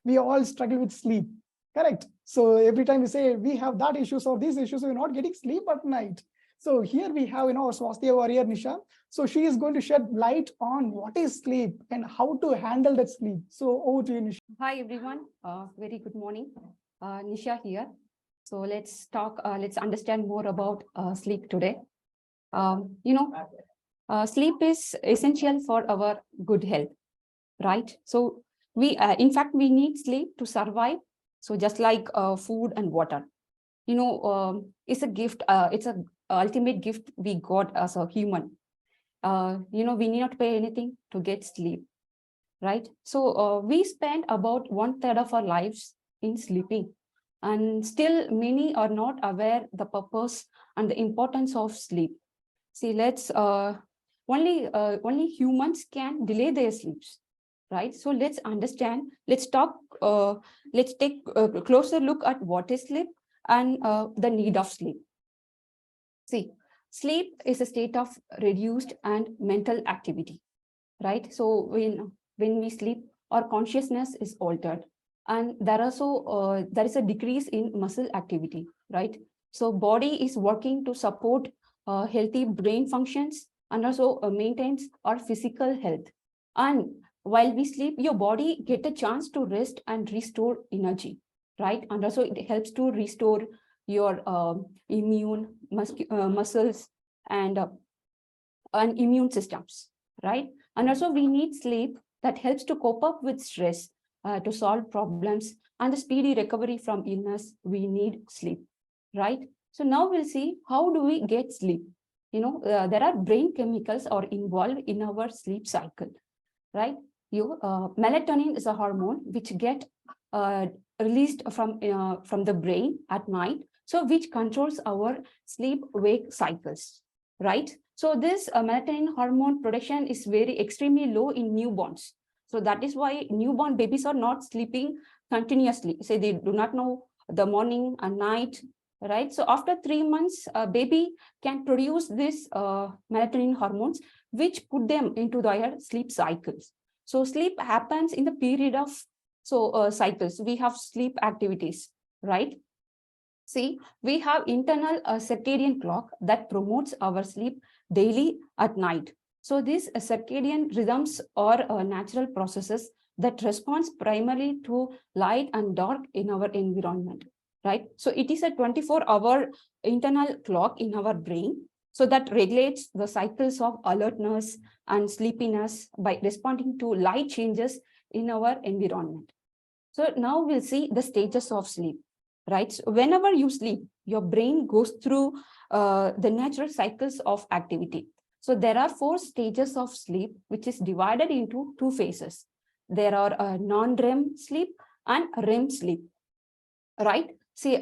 we all struggle with sleep, correct? So every time we say we have that issues or these issues, we're not getting sleep at night. So here we have, our Swasthya warrior, Nisha. So she is going to shed light on what is sleep and how to handle that sleep. So over to you, Nisha. Hi, everyone. Very good morning. Nisha here. So let's understand more about sleep today. Sleep is essential for our good health, right? So in fact, we need sleep to survive. So just like food and water, it's a gift. It's a ultimate gift we got as a human. We need not pay anything to get sleep, right? So we spend about 1/3 of our lives in sleeping, and still many are not aware the purpose and the importance of sleep. See, only humans can delay their sleeps, right? So let's understand, let's take a closer look at what is sleep and the need of sleep. See, sleep is a state of reduced and mental activity, right? So when we sleep, our consciousness is altered, and there is a decrease in muscle activity, right? So body is working to support healthy brain functions and also maintains our physical health. And while we sleep, your body get a chance to rest and restore energy, right? And also it helps to restore your muscles and immune systems, right? And also we need sleep that helps to cope up with stress, to solve problems and the speedy recovery from illness. We need sleep, right? So now we'll see how do we get sleep. There are brain chemicals are involved in our sleep cycle, right? Melatonin is a hormone which get released from the brain at night, so which controls our sleep wake cycles, right? So this melatonin hormone production is very extremely low in newborns. So that is why newborn babies are not sleeping continuously. Say they do not know the morning and night, right? So after 3 months, a baby can produce this melatonin hormones, which put them into their sleep cycles. So sleep happens in the period of cycles. We have sleep activities, right? See, we have internal circadian clock that promotes our sleep daily at night. So these circadian rhythms are natural processes that responds primarily to light and dark in our environment, right? So it is a 24-hour internal clock in our brain, so that regulates the cycles of alertness and sleepiness by responding to light changes in our environment. So now we'll see the stages of sleep, right? So whenever you sleep, your brain goes through the natural cycles of activity. So there are 4 stages of sleep, which is divided into 2 phases. There are non-REM sleep and REM sleep, right? See,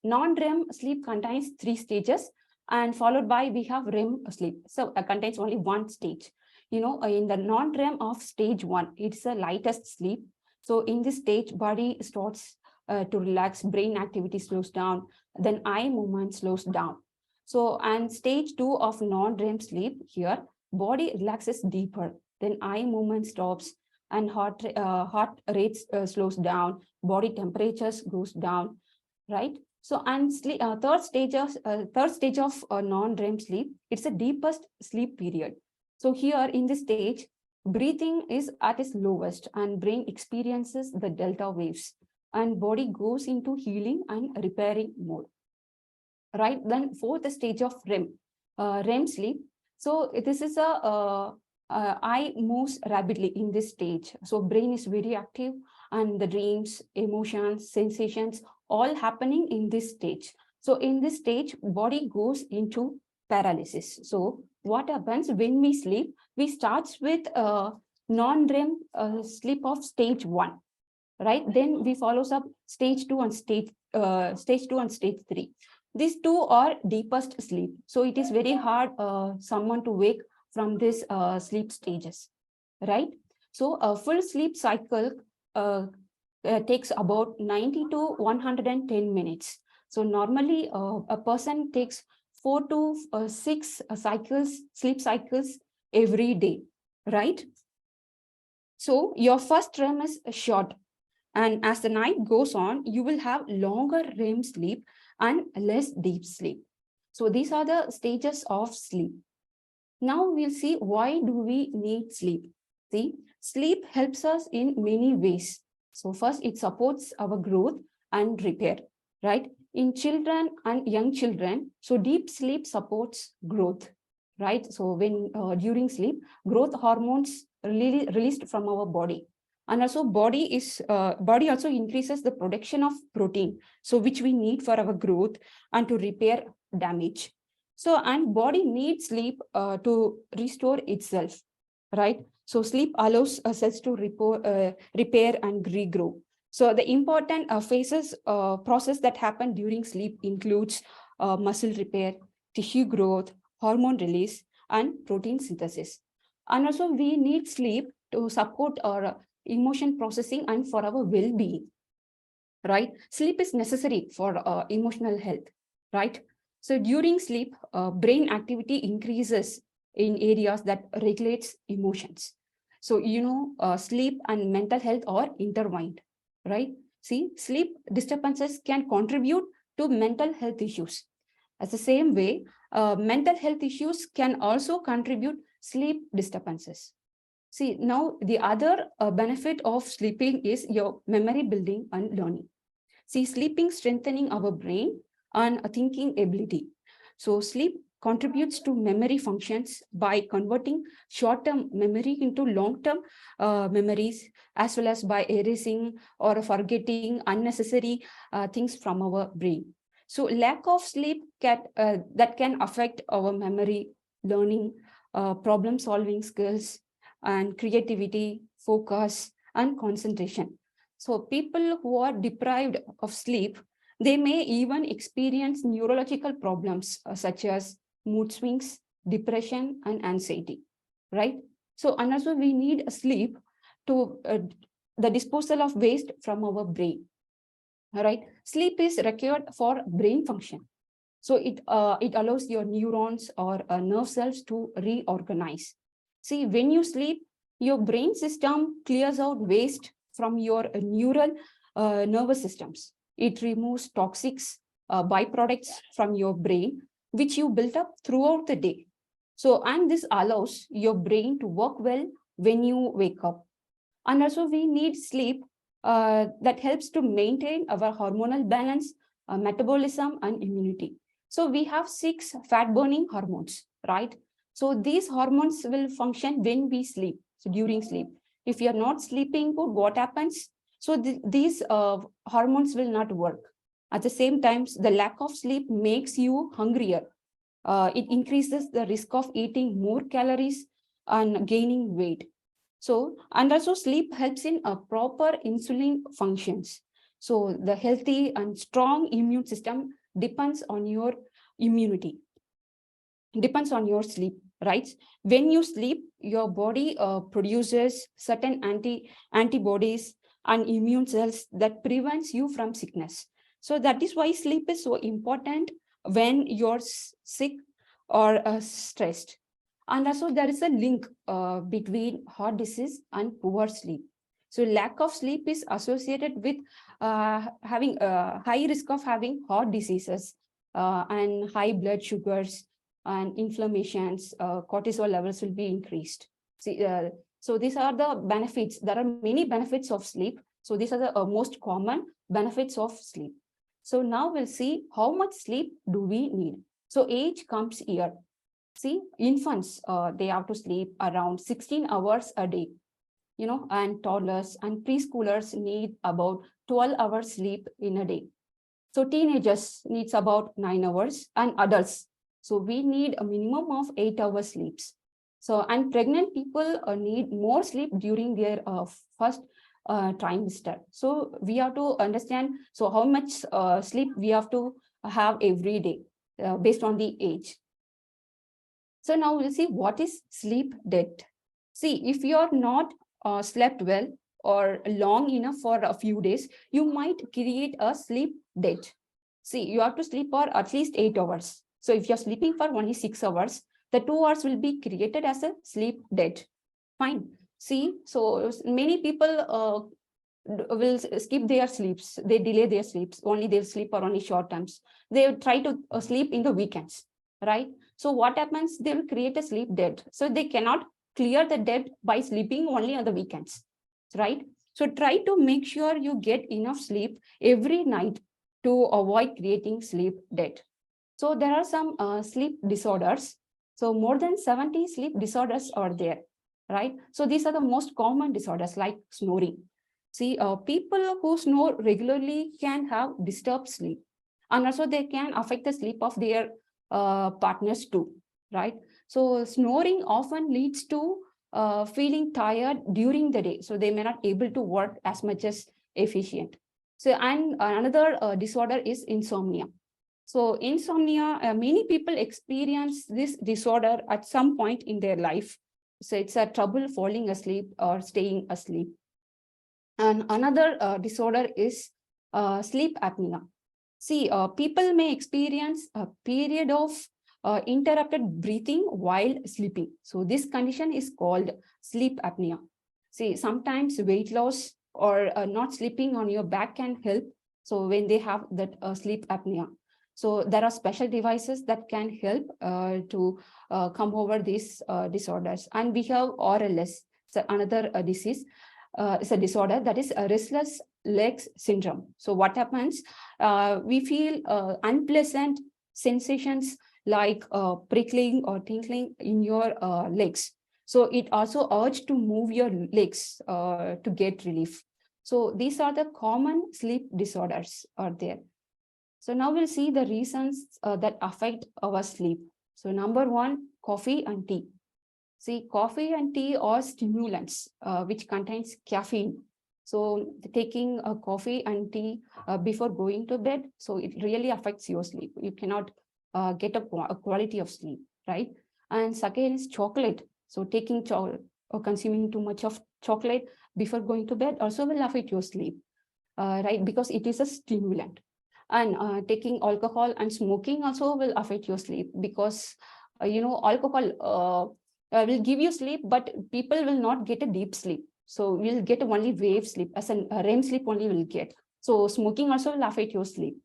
non-REM sleep contains 3 stages, and followed by we have REM sleep. So it contains only 1 stage. In the non-REM of stage 1, it's the lightest sleep. So in this stage, body starts to relax, brain activity slows down, then eye movement slows down. So, and stage 2 of non-REM sleep here, body relaxes deeper, then eye movement stops, and heart rate slows down, body temperatures goes down, right? So, and third stage of non-REM sleep, it's the deepest sleep period. So here in this stage, breathing is at its lowest and brain experiences the delta waves, and body goes into healing and repairing mode, right? Then fourth stage of REM sleep. So this is eye moves rapidly in this stage. So brain is very active, and the dreams, emotions, sensations, all happening in this stage. So in this stage, body goes into paralysis. So what happens when we sleep? We start with non-REM sleep of stage 1, right? Then we follows up stage 2 and stage 3. These 2 are deepest sleep. So it is very hard someone to wake from this sleep stages, right? So a full sleep cycle takes about 90 to 110 minutes. So normally a person takes 4 to 6 sleep cycles every day, right? So your first REM is short, And as the night goes on, you will have longer REM sleep and less deep sleep. So these are the stages of sleep. Now we'll see, why do we need sleep? See, sleep helps us in many ways. So first, it supports our growth and repair, right? In children and young children, so deep sleep supports growth, right? So when during sleep, growth hormones released from our body. And also body also increases the production of protein, so which we need for our growth and to repair damage. So, and body needs sleep to restore itself, right? So sleep allows cells to repair and regrow. So the important phases process that happen during sleep includes muscle repair, tissue growth, hormone release, and protein synthesis. And also we need sleep to support our emotion processing and for our well-being, right? Sleep is necessary for emotional health, right? So during sleep, brain activity increases in areas that regulates emotions. So, sleep and mental health are intertwined, right? See, sleep disturbances can contribute to mental health issues. As the same way, mental health issues can also contribute sleep disturbances. See, now the other benefit of sleeping is your memory building and learning. See, sleeping strengthening our brain and thinking ability. So sleep contributes to memory functions by converting short-term memory into long-term memories, as well as by erasing or forgetting unnecessary things from our brain. So lack of sleep that can affect our memory, learning, problem-solving skills, and creativity, focus, and concentration. So people who are deprived of sleep, they may even experience neurological problems such as mood swings, depression, and anxiety, right? So, and also we need sleep to the disposal of waste from our brain, all right? Sleep is required for brain function. So it allows your neurons or nerve cells to reorganize. See, when you sleep, your brain system clears out waste from your neural nervous systems. It removes toxics, byproducts from your brain, which you built up throughout the day. So, and this allows your brain to work well when you wake up. And also we need sleep that helps to maintain our hormonal balance, metabolism, and immunity. So we have 6 fat burning hormones, right? So these hormones will function when we sleep, so during sleep. If you're not sleeping good, what happens? So these hormones will not work. At the same time, the lack of sleep makes you hungrier. It increases the risk of eating more calories and gaining weight. So, and also sleep helps in a proper insulin functions. So the healthy and strong immune system depends on your immunity, depends on your sleep, right? When you sleep, your body produces certain antibodies and immune cells that prevents you from sickness. So that is why sleep is so important when you're sick or stressed. And also there is a link between heart disease and poor sleep. So lack of sleep is associated with having a high risk of having heart diseases and high blood sugars and inflammations, cortisol levels will be increased. See, so these are the benefits. There are many benefits of sleep. So these are the most common benefits of sleep. So now we'll see how much sleep do we need. So age comes here. See, infants, they have to sleep around 16 hours a day, and toddlers and preschoolers need about 12 hours sleep in a day. So teenagers needs about 9 hours and adults. So we need a minimum of 8 hours sleeps. So, and pregnant people need more sleep during their first trimester. So we have to understand, so how much sleep we have to have every day based on the age. So now we'll see what is sleep debt. See, if you are not slept well or long enough for a few days, you might create a sleep debt. See, you have to sleep for at least 8 hours. So if you're sleeping for only 6 hours, the 2 hours will be created as a sleep debt. Fine. See, so many people will skip their sleeps. They delay their sleeps. Only they'll sleep for only short times. They try to sleep in the weekends, right? So what happens? They will create a sleep debt. So they cannot clear the debt by sleeping only on the weekends, right? So try to make sure you get enough sleep every night to avoid creating sleep debt. So there are some sleep disorders. So more than 70 sleep disorders are there, right? So these are the most common disorders like snoring. See, people who snore regularly can have disturbed sleep, and also they can affect the sleep of their partners too, right? So snoring often leads to feeling tired during the day, so they may not able to work as much as efficient. So, and another disorder is insomnia. So insomnia, many people experience this disorder at some point in their life. So it's a trouble falling asleep or staying asleep. And another disorder is sleep apnea. See, people may experience a period of interrupted breathing while sleeping. So this condition is called sleep apnea. See, sometimes weight loss or not sleeping on your back can help. So when they have that sleep apnea. So there are special devices that can help to come over these disorders. And we have RLS, so another disease. It's a disorder that is a restless legs syndrome. So what happens? We feel unpleasant sensations like prickling or tingling in your legs. So it also urges to move your legs to get relief. So these are the common sleep disorders are there. So now we'll see the reasons that affect our sleep. So number one, coffee and tea. See, coffee and tea are stimulants which contains caffeine. So taking a coffee and tea before going to bed, so it really affects your sleep. You cannot get a quality of sleep, right? And second is chocolate. So taking chocolate or consuming too much of chocolate before going to bed also will affect your sleep, right? Because it is a stimulant. And taking alcohol and smoking also will affect your sleep because, alcohol will give you sleep, but people will not get a deep sleep. So we'll get only wave sleep, as a REM sleep only will get. So smoking also will affect your sleep.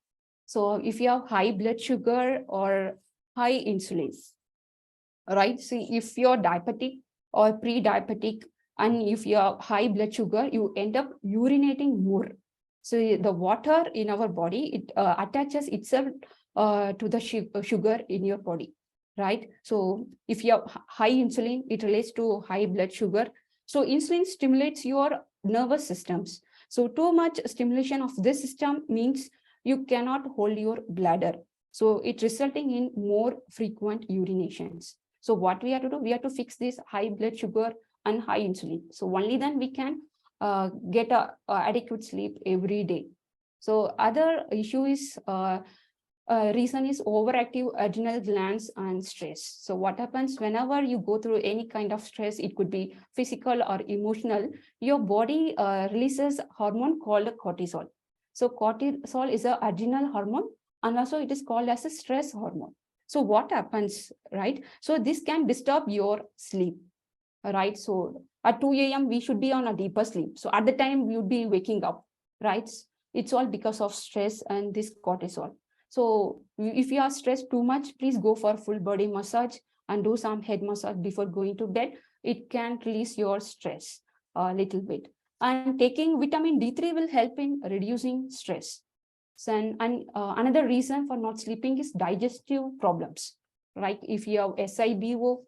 So if you have high blood sugar or high insulin, right? See, if you're diabetic or pre-diabetic, and if you have high blood sugar, you end up urinating more. So the water in our body, it attaches itself to the sugar in your body, right? So if you have high insulin, it relates to high blood sugar. So insulin stimulates your nervous systems. So too much stimulation of this system means you cannot hold your bladder. So it resulting in more frequent urinations. So what we have to do, we have to fix this high blood sugar and high insulin. So only then we can get a adequate sleep every day. So other issue is reason is overactive adrenal glands and stress. So what happens whenever you go through any kind of stress, it could be physical or emotional, your body releases hormone called cortisol. So cortisol is an adrenal hormone, and also it is called as a stress hormone. So what happens, right? So this can disturb your sleep, right? So at 2 a.m., we should be on a deeper sleep. So at the time, we would be waking up, right? It's all because of stress and this cortisol. So if you are stressed too much, please go for full body massage and do some head massage before going to bed. It can release your stress a little bit. And taking vitamin D3 will help in reducing stress. So, and another reason for not sleeping is digestive problems, right? If you have SIBO,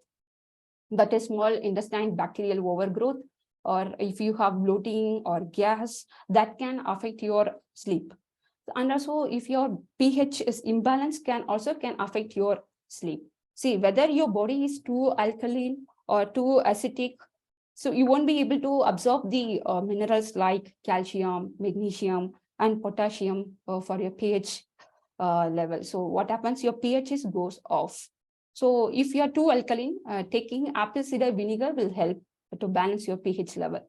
that is small intestine bacterial overgrowth, or if you have bloating or gas, that can affect your sleep. And also if your pH is imbalanced, can affect your sleep. See, whether your body is too alkaline or too acidic, so you won't be able to absorb the minerals like calcium, magnesium, and potassium for your pH level. So what happens, your pH goes off. So if you are too alkaline, taking apple cider vinegar will help to balance your pH level.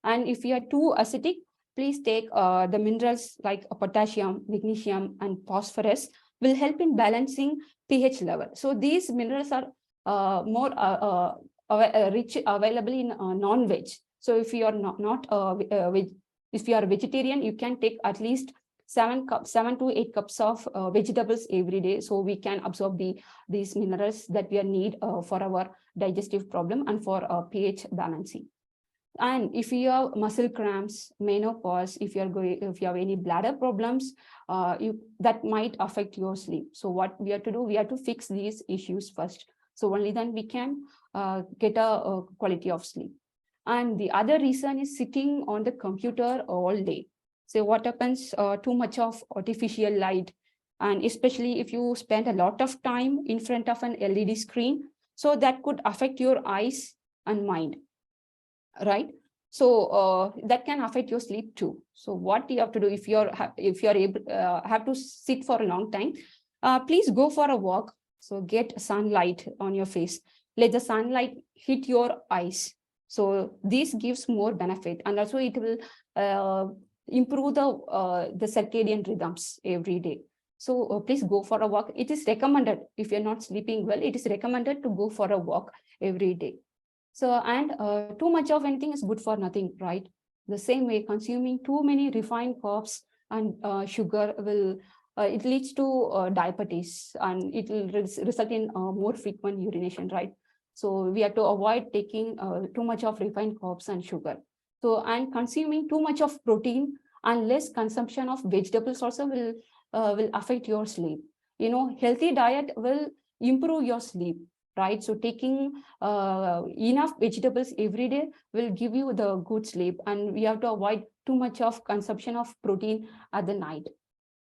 And if you are too acidic, please take the minerals like potassium, magnesium, and phosphorus will help in balancing pH level. So these minerals are more rich available in non-veg. So if you are not If you are vegetarian, you can take at least 7 to 8 cups of vegetables every day, so we can absorb these minerals that we need for our digestive problem and for pH balancing. And if you have muscle cramps, menopause, if you have any bladder problems, that might affect your sleep. So what we have to do, we have to fix these issues first. So only then we can get a quality of sleep. And the other reason is sitting on the computer all day. So what happens, too much of artificial light, and especially if you spend a lot of time in front of an LED screen, so that could affect your eyes and mind, right? So that can affect your sleep too. So what you have to do, if you're able have to sit for a long time, please go for a walk. So get sunlight on your face, let the sunlight hit your eyes. So this gives more benefit, and also it will improve the circadian rhythms every day. So please go for a walk. It is recommended, if you're not sleeping well, it is recommended to go for a walk every day. So, and too much of anything is good for nothing, right? The same way, consuming too many refined carbs and sugar will, it leads to diabetes, and it will result in more frequent urination, right? So we have to avoid taking too much of refined carbs and sugar. So, and consuming too much of protein and less consumption of vegetables also will affect your sleep. You know, healthy diet will improve your sleep, right? So taking enough vegetables every day will give you the good sleep, and we have to avoid too much of consumption of protein at the night.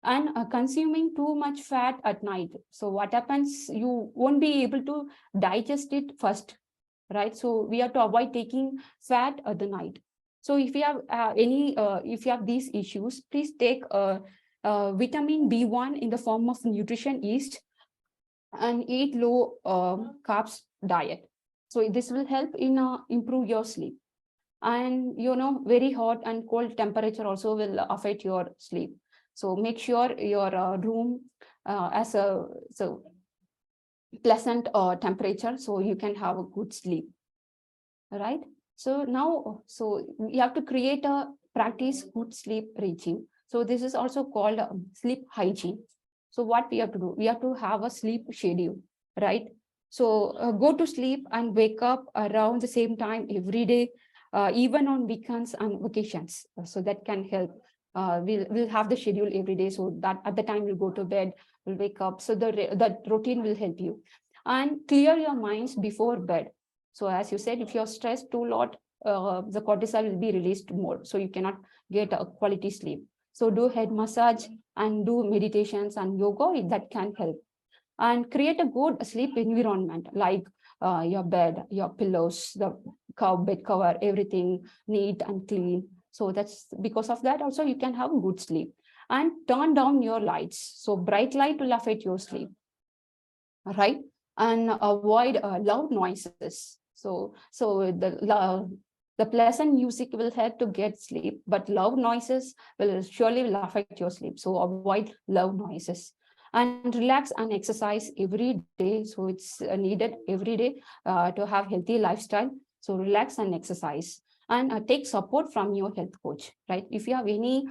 And consuming too much fat at night, so what happens, you won't be able to digest it first, right? So we have to avoid taking fat at the night. So if you have if you have these issues, please take vitamin B1 in the form of nutrition yeast and eat low carbs diet. So this will help in improve your sleep. And you know, very hot and cold temperature also will affect your sleep. So make sure your room has a pleasant temperature, so you can have a good sleep, right? So now, so you have to create a practice good sleep regime. So this is also called sleep hygiene. So what we have to do, we have to have a sleep schedule, right? So go to sleep and wake up around the same time every day, even on weekends and vacations. So that can help. We'll have the schedule every day, so that at the time we'll go to bed, we'll wake up. So that routine will help you. And clear your minds before bed. So as you said, if you're stressed too lot, the cortisol will be released more, so you cannot get a quality sleep. So do head massage and do meditations and yoga, that can help. And create a good sleep environment, like your bed, your pillows, the bed cover, everything neat and clean. So that's because of that also you can have good sleep. And turn down your lights. So bright light will affect your sleep, right? And avoid loud noises. So the pleasant music will help to get sleep, but loud noises will affect your sleep. So avoid loud noises. And relax and exercise every day. So it's needed every day to have healthy lifestyle. So relax and exercise, and take support from your health coach, right? If you have any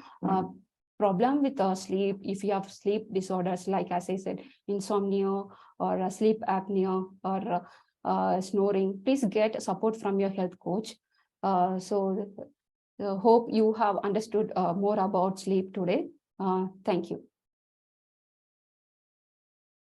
problem with sleep, if you have sleep disorders, like as I said, insomnia or sleep apnea or snoring, please get support from your health coach. So hope you have understood more about sleep today. Thank you.